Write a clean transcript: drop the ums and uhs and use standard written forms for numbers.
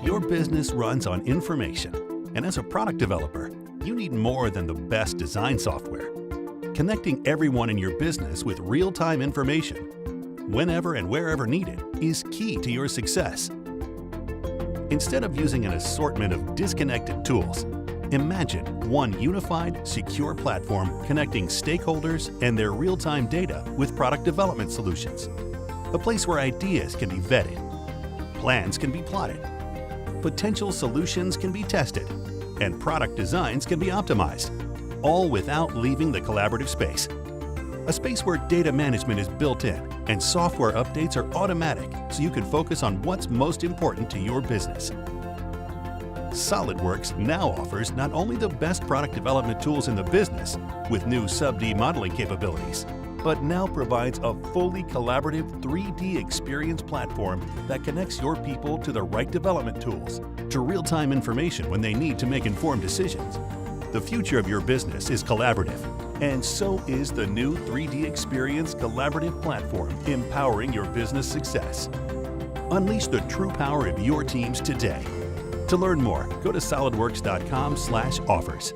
Your business runs on information, and as a product developer, you need more than the best design software. Connecting everyone in your business with real-time information, whenever and wherever needed, is key to your success. Instead of using an assortment of disconnected tools, imagine one unified, secure platform connecting stakeholders and their real-time data with product development solutions. A place where ideas can be vetted, plans can be plotted, potential solutions can be tested, and product designs can be optimized, all without leaving the collaborative space. A space where data management is built in and software updates are automatic so you can focus on what's most important to your business. SolidWorks now offers not only the best product development tools in the business with new sub-D modeling capabilities, but now provides a fully collaborative 3D experience platform that connects your people to the right development tools, to real-time information when they need to make informed decisions. The future of your business is collaborative, and so is the new 3D Experience collaborative platform empowering your business success. Unleash the true power of your teams today. To learn more, go to solidworks.com/offers.